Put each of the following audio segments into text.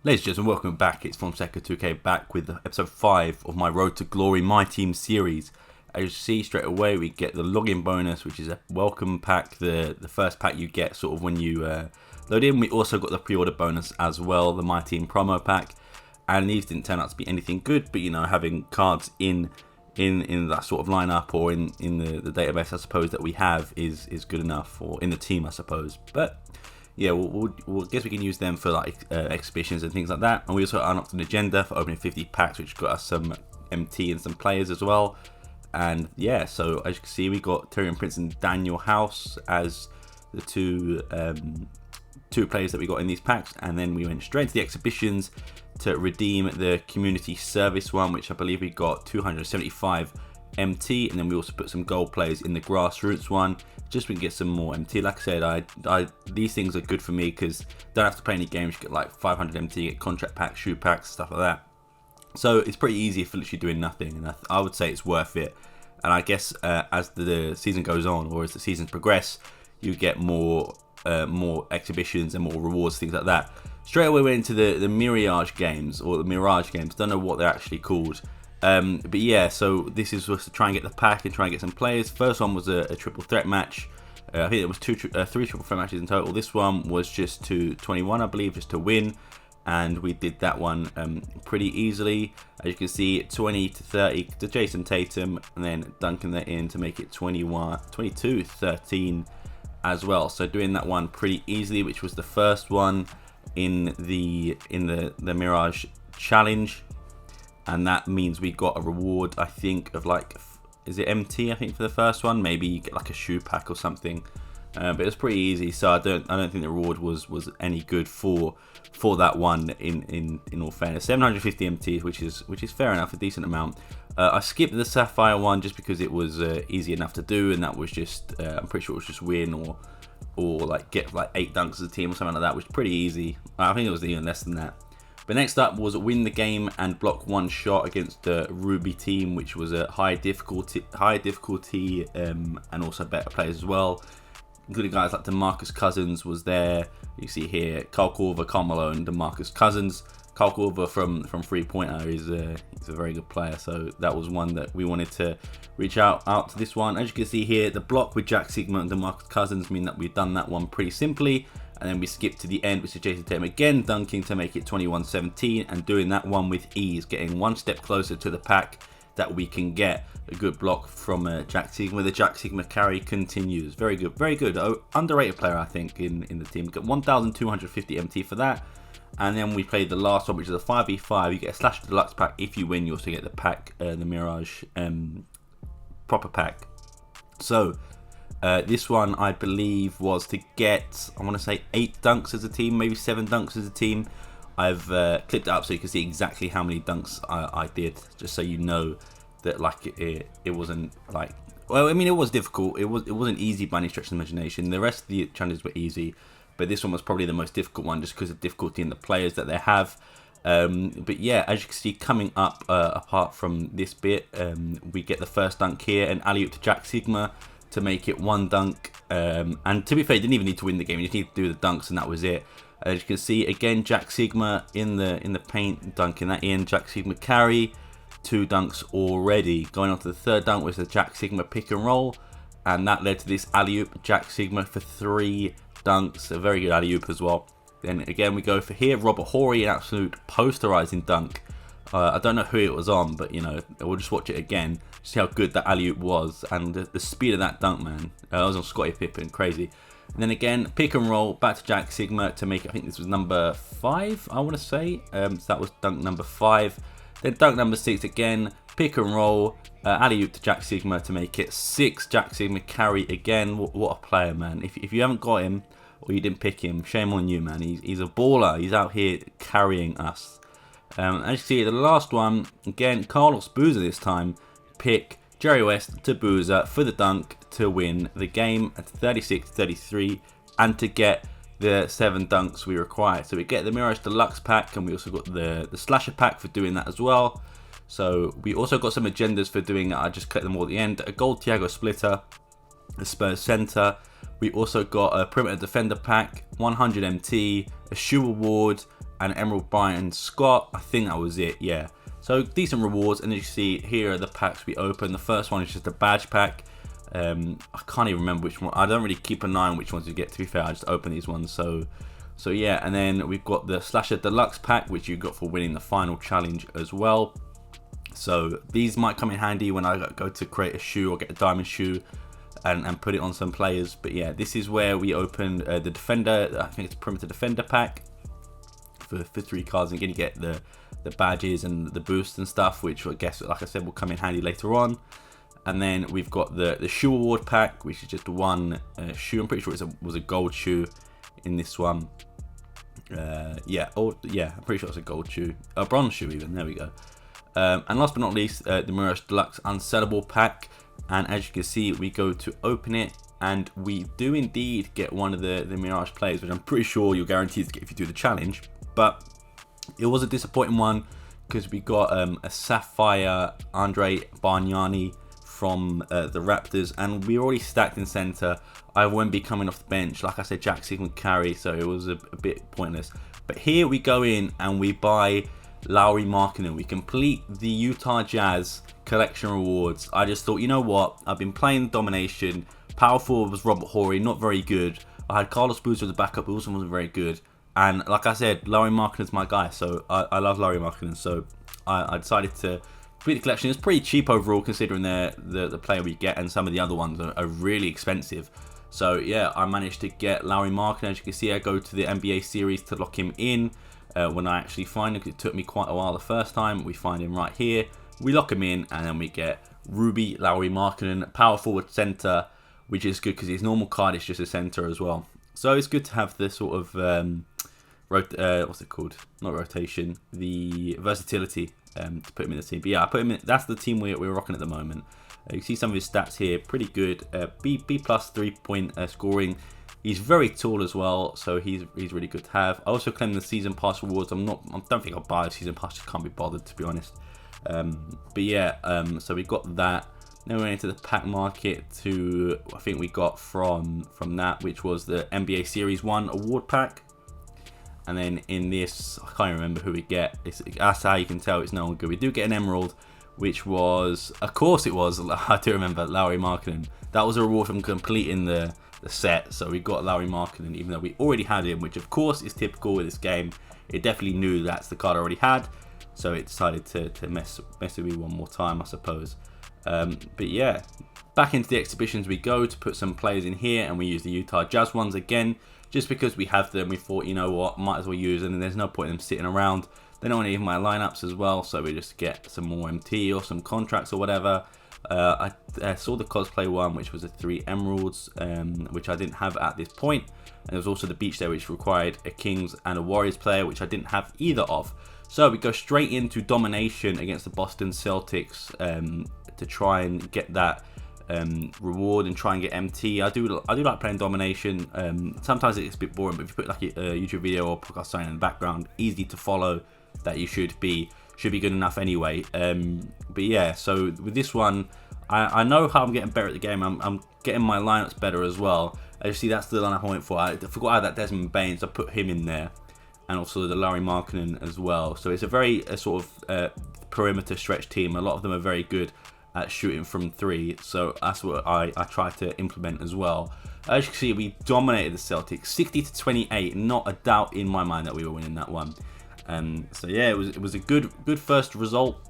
Ladies and gentlemen, welcome back. It's from MyTeam2K back with episode 5 of my Road to Glory MyTeam series. As you see straight away, we get the login bonus, which is a welcome pack, the first pack you get sort of when you load in. We also got the pre-order bonus as well, the MyTeam promo pack. And these didn't turn out to be anything good, but you know, having cards in that sort of lineup or in the database, I suppose, that we have is good enough, or in the team, I suppose. But yeah, we'll guess we can use them for like exhibitions and things like that. And we also unlocked an agenda for opening 50 packs, which got us some MT and some players as well. And yeah, so as you can see, we got Tyrion Prince and Daniel House as the two players that we got in these packs. And then we went straight to the exhibitions to redeem the community service one, which I believe we got 275 MT, and then we also put some gold players in the grassroots one, just so we can get some more MT. Like I said, these things are good for me because don't have to play any games. You get like 500 MT, you get contract packs, shoe packs, stuff like that. So it's pretty easy for literally doing nothing, and I would say it's worth it. And I guess as the season goes on, or as the seasons progress, you get more exhibitions and more rewards, things like that. Straight away we went into the Mirage games, or the Mirage games. Don't know what they're actually called. But yeah, so this is just to try and get the pack and try and get some players. First one was a triple threat match. I think it was three triple threat matches in total. This one was just to 21, I believe, just to win. And we did that one pretty easily. As you can see, 20 to 30 to Jason Tatum, and then dunking that in to make it 22-13 as well. So doing that one pretty easily, which was the first one in the Mirage Challenge. And that means we got a reward, I think, of like, is it MT, I think, for the first one? Maybe you get like a shoe pack or something. But it was pretty easy, so I don't think the reward was any good for that one. In all fairness, 750 MT, which is fair enough, a decent amount. I skipped the Sapphire one just because it was easy enough to do, and that was just I'm pretty sure it was just win or like get like 8 dunks as a team or something like that, which was pretty easy. I think it was even less than that. But next up was win the game and block one shot against the Ruby team, which was a high difficulty, and also better players as well. Including guys like DeMarcus Cousins was there. You see here, Kyle Korver, Carmelo, and DeMarcus Cousins. Kyle Korver from 3-pointer he's a very good player, so that was one that we wanted to reach out to this one. As you can see here, the block with Jack Sigma and DeMarcus Cousins mean that we've done that one pretty simply. And then we skip to the end, which is Jason Tatum again dunking to make it 21-17, and doing that one with ease, getting one step closer to the pack that we can get a good block from Jack Sigma. The Jack Sigma carry continues. Very good, very good. Underrated player, I think, in the team. We got 1,250 MT for that. And then we played the last one, which is a 5v5. You get a Slash Deluxe pack. If you win, you also get the pack, the Mirage proper pack. So this one, I believe, was to get, I want to say 8 dunks as a team, maybe 7 dunks as a team. I've clipped it up so you can see exactly how many dunks I did, just so you know that like it wasn't like, well, I mean, it was difficult. It wasn't easy by any stretch of the imagination. The rest of the challenges were easy, but this one was probably the most difficult one just because of difficulty in the players that they have. But yeah, as you can see, coming up, apart from this bit, we get the first dunk here, an alley-oop to Jack Sigma to make it 1 dunk. And to be fair, you didn't even need to win the game. You just need to do the dunks, and that was it. As you can see, again, Jack Sigma in the paint, dunking that in. Jack Sigma carry, 2 dunks already. Going on to the third dunk was the Jack Sigma pick and roll, and that led to this alley-oop, Jack Sigma for 3 dunks. A very good alley-oop as well. Then again, we go for here, Robert Horry, an absolute posterizing dunk. I don't know who it was on, but you know, we'll just watch it again, see how good that alley-oop was, and the speed of that dunk, man. I was on Scottie Pippen, crazy. And then again, pick and roll, back to Jack Sigma to make it, I think this was number 5, I want to say. So that was dunk number 5. Then dunk number 6 again, pick and roll, alley-oop to Jack Sigma to make it 6. Jack Sigma carry again. What a player, man. If you haven't got him, or you didn't pick him, shame on you, man. He's a baller. He's out here carrying us. As you see, the last one, again, Carlos Boozer this time, pick Jerry West to Boozer for the dunk to win the game at 36-33 and to get the 7 dunks we require. So we get the Mirage Deluxe pack, and we also got the Slasher pack for doing that as well. So we also got some agendas for doing it. I just clicked them all at the end. A gold Thiago Splitter, a Spurs Center. We also got a Perimeter Defender pack, 100 MT, a shoe award, and Emerald Brian Scott. I think that was it, yeah. So decent rewards, and as you see, here are the packs we open. The first one is just a badge pack. I can't even remember which one. I don't really keep an eye on which ones you get, to be fair. I just open these ones. So yeah, and then we've got the Slasher Deluxe pack, which you got for winning the final challenge as well. So these might come in handy when I go to create a shoe or get a diamond shoe and put it on some players. But yeah, this is where we open the Defender. I think it's a Perimeter Defender pack for 3 cards. And again, you get the badges and the boosts and stuff, which I guess, like I said, will come in handy later on. And then we've got the shoe award pack, which is just one shoe. I'm pretty sure it was a gold shoe in this one. Yeah, I'm pretty sure it's a gold shoe, a bronze shoe even. There we go. And last but not least, the Mirage Deluxe Unsellable pack. And as you can see, we go to open it, and we do indeed get one of the Mirage players, which I'm pretty sure you're guaranteed to get if you do the challenge. But it was a disappointing one because we got a Sapphire Andre Bargnani from the Raptors, and we already stacked in center. I won't be coming off the bench. Like I said, Jack Sigmund carry, so it was a bit pointless. But here we go in and we buy Lauri Markkanen. We complete the Utah Jazz collection rewards. I just thought, you know what? I've been playing domination. Power forward was Robert Horry, not very good. I had Carlos Boozer as a backup, who also wasn't very good. And like I said, Lauri Markkanen's my guy, so I love Lauri Markkanen. So I decided to complete the collection. It's pretty cheap overall, considering the player we get, and some of the other ones are really expensive. So yeah, I managed to get Lauri Markkanen. As you can see, I go to the NBA series to lock him in. When I actually find him, it took me quite a while the first time. We find him right here. We lock him in, and then we get Ruby Lauri Markkanen, power forward center, which is good because his normal card is just a center as well. So it's good to have the sort of what's it called? Not rotation, the versatility to put him in the team. But yeah, I put him in. That's the team we're rocking at the moment. You see some of his stats here, pretty good. B plus 3-point scoring. He's very tall as well, so he's really good to have. I also claim the season pass rewards. I don't think I'll buy a season pass. Just can't be bothered, to be honest. But yeah, so we got that. Then we went into the pack market to, I think we got from that, which was the NBA Series 1 award pack. And then in this, I can't remember who we get. That's how you can tell it's no one good. We do get an Emerald, which was, of course it was, I do remember, Lauri Markkanen. That was a reward from completing the set. So we got Lauri Markkanen, even though we already had him, which of course is typical with this game. It definitely knew that's the card I already had. So it decided to mess with me one more time, I suppose. But yeah, back into the exhibitions we go to put some players in here, and we use the Utah Jazz ones again. Just because we have them, we thought, you know what, might as well use them, and there's no point in them sitting around. They're not in my lineups as well, so we just get some more MT or some contracts or whatever. I saw the cosplay one, which was a 3 emeralds, which I didn't have at this point. And there was also the beach there, which required a Kings and a Warriors player, which I didn't have either of. So we go straight into domination against the Boston Celtics to try and get that reward and try and get MT. I do like playing domination. Sometimes it's a bit boring, but if you put like a YouTube video or podcast sign in the background, easy to follow, that you should be good enough anyway. But yeah, so with this one, I know how I'm getting better at the game. I'm getting my lineups better as well. As you see, that's the lineup I went for. I forgot I had that Desmond Bain, so I put him in there, and also the Lauri Markkanen as well. So it's a very sort of perimeter stretch team. A lot of them are very good at shooting from 3, so that's what I try to implement as well. As you can see, we dominated the Celtics 60-28. Not a doubt in my mind that we were winning that one. So yeah, it was a good first result.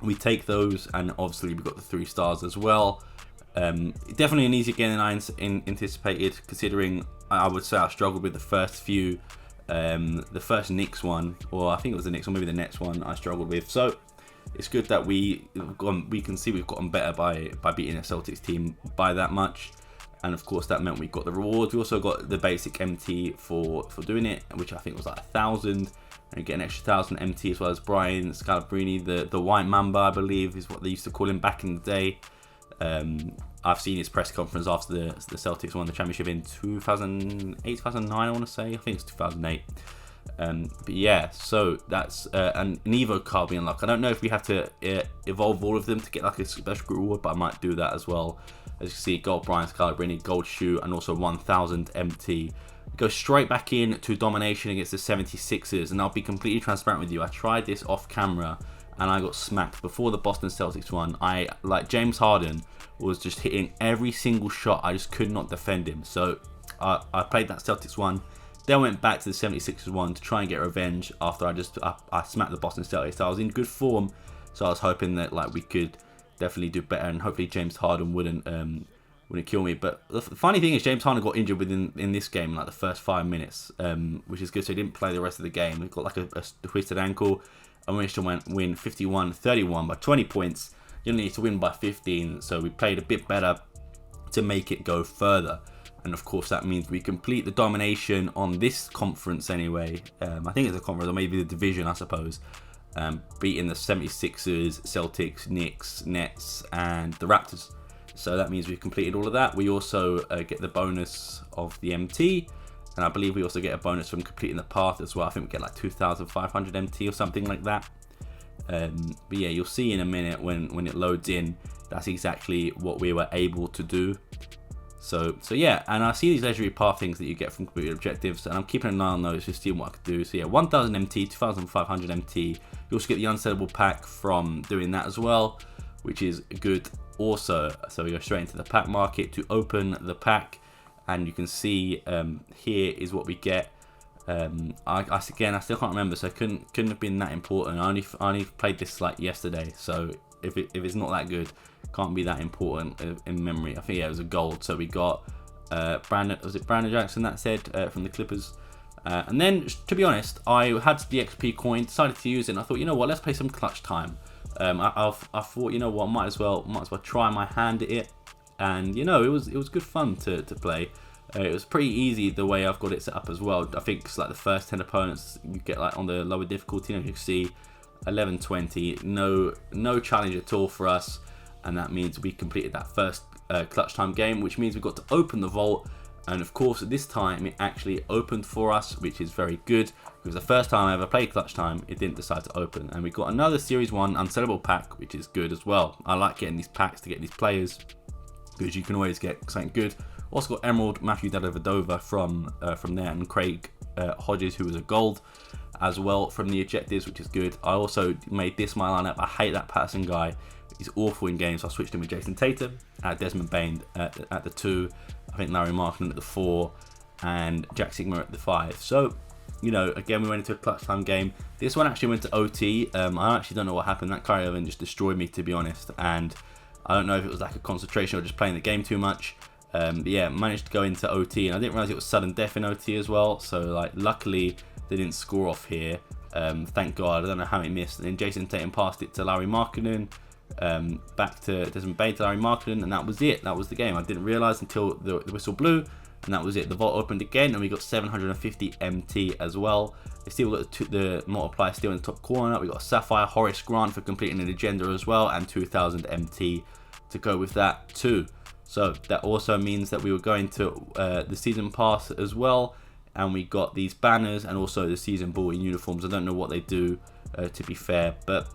We take those, and obviously we got the 3 stars as well. Definitely an easier game than I anticipated, considering I would say I struggled with the first few. The first Knicks one, or I think it was the Knicks, or maybe the Nets one, I struggled with. So it's good that we can see we've gotten better by beating a Celtics team by that much. And of course that meant we got the rewards. We also got the basic MT for doing it, which I think was like 1,000. And you get an extra 1,000 MT, as well as Brian Scalabrine, the White Mamba, I believe is what they used to call him back in the day. I've seen his press conference after the Celtics won the championship in 2008, 2009, I want to say. I think it's 2008. But yeah, so that's an Evo card being unlocked. I don't know if we have to evolve all of them to get like a special reward, but I might do that as well. As you can see, gold Brian Scalabrine, gold shoe, and also 1,000 MT, Go straight back in to domination against the 76ers, and I'll be completely transparent with you. I tried this off camera and I got smacked before the Boston Celtics one. Like James Harden was just hitting every single shot. I just could not defend him. So I played that Celtics one, then went back to the 76ers one to try and get revenge after I smacked the Boston Celtics. So I was in good form, so I was hoping that like we could definitely do better, and hopefully James Harden wouldn't kill me. But the funny thing is, James Harden got injured in this game, like the first 5 minutes, which is good. So he didn't play the rest of the game. He got like a twisted ankle, and we managed to win 51-31 by 20 points. You only need to win by 15, so we played a bit better to make it go further. And of course, that means we complete the domination on this conference anyway. I think it's a conference, or maybe the division, I suppose. Beating the 76ers, Celtics, Knicks, Nets, and the Raptors. So that means we've completed all of that. We also get the bonus of the MT, and I believe we also get a bonus from completing the path as well. I think we get like 2,500 MT or something like that. But yeah, you'll see in a minute when it loads in, that's exactly what we were able to do. So yeah, and I see these legendary path things that you get from completed objectives, and I'm keeping an eye on those, just seeing what I could do. So yeah, 1,000 MT, 2,500 MT. You also get the unsellable pack from doing that as well, which is good also. So we go straight into the pack market to open the pack, and you can see here is what we get. I still can't remember, so it couldn't have been that important. I only played this like yesterday, so if it's not that good, can't be that important in memory. I think yeah, it was a gold. So we got Brandon Jackson, that said, from the Clippers. And then, to be honest, I had the XP coin, decided to use it, and I thought, you know what, let's play some clutch time. I thought, you know what, might as well try my hand at it, and you know, it was good fun to play. It was pretty easy the way I've got it set up as well. I think it's like the first 10 opponents you get like on the lower difficulty, and you can see 11-20, no challenge at all for us, and that means we completed that first clutch time game, which means we got to open the vault. And of course, this time it actually opened for us, which is very good, because the first time I ever played clutch time, it didn't decide to open. And we got another Series 1 unsellable pack, which is good as well. I like getting these packs to get these players, because you can always get something good. Also got Emerald, Matthew Dellavedova from there, and Craig Hodges, who was a gold as well from the objectives, which is good. I also made this my lineup. I hate that Patterson guy. He's awful in games, so I switched him with Jason Tatum, Desmond Bain at the 2, I think Larry Markkinen at the 4, and Jack Sigma at the 5. So, you know, again, we went into a clutch time game. This one actually went to OT. I actually don't know what happened. That carry over just destroyed me, to be honest. And I don't know if it was like a concentration or just playing the game too much. But yeah, managed to go into OT, and I didn't realize it was sudden death in OT as well. So, like, luckily they didn't score off here. Thank God. I don't know how it missed. And then Jason Tatum passed it to Larry Markkinen. Back to Desmond Bain to Larry Markkinen, and that was it. That was the game. I didn't realize until the whistle blew, and that was it. The vault opened again, and we got 750 MT as well. We still got the multiplier still in the top corner. We got a Sapphire, Horace Grant for completing an agenda as well, and 2,000 MT to go with that too. So that also means that we were going to the season pass as well, and we got these banners and also the season ball in uniforms. I don't know what they do, to be fair, but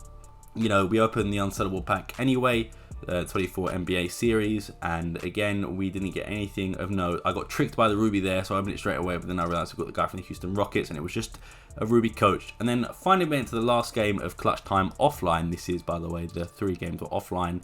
you know, we opened the unsellable pack anyway, 24 NBA series, and again, we didn't get anything of note. I got tricked by the Ruby there, so I opened it straight away, but then I realized I got the guy from the Houston Rockets, and it was just a Ruby coach. And then finally went into the last game of clutch time offline. This is, by the way, the 3 games were offline,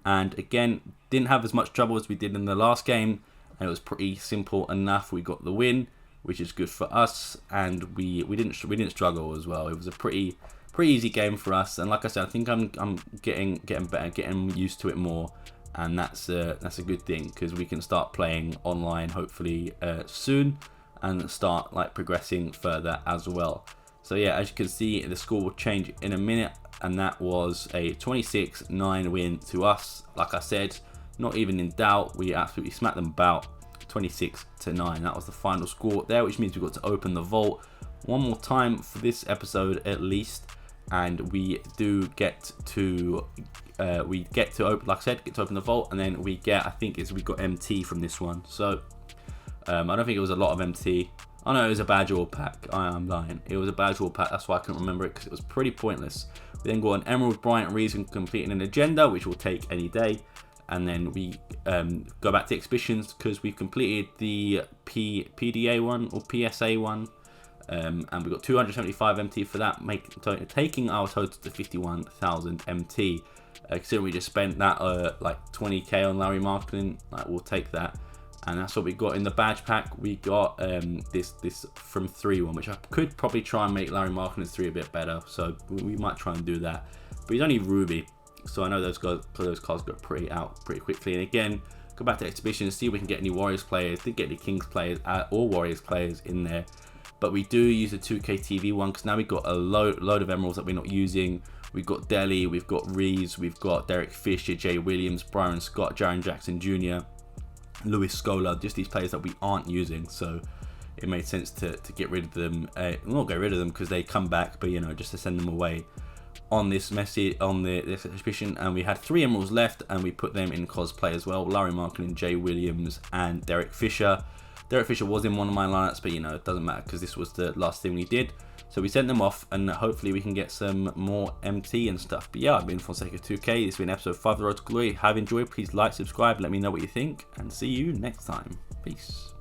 and again, didn't have as much trouble as we did in the last game, and it was pretty simple enough. We got the win, which is good for us, and we didn't struggle as well. It was a pretty easy game for us, and like I said, I think I'm getting better, getting used to it more, and that's a good thing, because we can start playing online hopefully soon, and start like progressing further as well. So yeah, as you can see, the score will change in a minute, and that was a 26-9 win to us. Like I said, not even in doubt, we absolutely smacked them about 26-9. That was the final score there, which means we got to open the vault one more time for this episode at least. And we do get to open, like I said, get to open the vault, and then we get, I think we got MT from this one. So I don't think it was a lot of MT. Oh no, it was a badge or pack. I am lying. It was a badge or pack. That's why I couldn't remember it, because it was pretty pointless. We then got an Emerald, Bryant Reason completing an agenda, which will take any day. and then we go back to exhibitions because we've completed the PDA one or PSA one, and we got 275 MT for that, taking our total to 51,000 MT. Considering we just spent that like 20k on Larry Marketing, like, we'll take that. And that's what we got in the badge pack. We got this from 3 one, which I could probably try and make Larry Marketing's 3 a bit better, so we might try and do that. But he's only Ruby, so I know those cards go pretty quickly. And again, go back to exhibitions, see if we can get any Warriors players, didn't get any Kings players or Warriors players in there. But we do use the 2K TV one because now we've got a load of emeralds that we're not using. We've got Delhi, we've got Reeves, we've got Derek Fisher, Jay Williams, Byron Scott, Jaren Jackson Jr., Louis Scola, just these players that we aren't using. So it made sense to get rid of them. Not get rid of them because they come back, but you know, just to send them away on this message, on this exhibition. And we had 3 emeralds left, and we put them in cosplay as well. Larry Marketing, Jay Williams, and Derek Fisher. Derek Fisher was in one of my lineups, but you know, it doesn't matter because this was the last thing we did. So we sent them off, and hopefully we can get some more MT and stuff. But yeah, I've been Fonseca2K. This has been episode 5 of the Road to Glory. Have enjoyed, please like, subscribe, let me know what you think, and see you next time. Peace.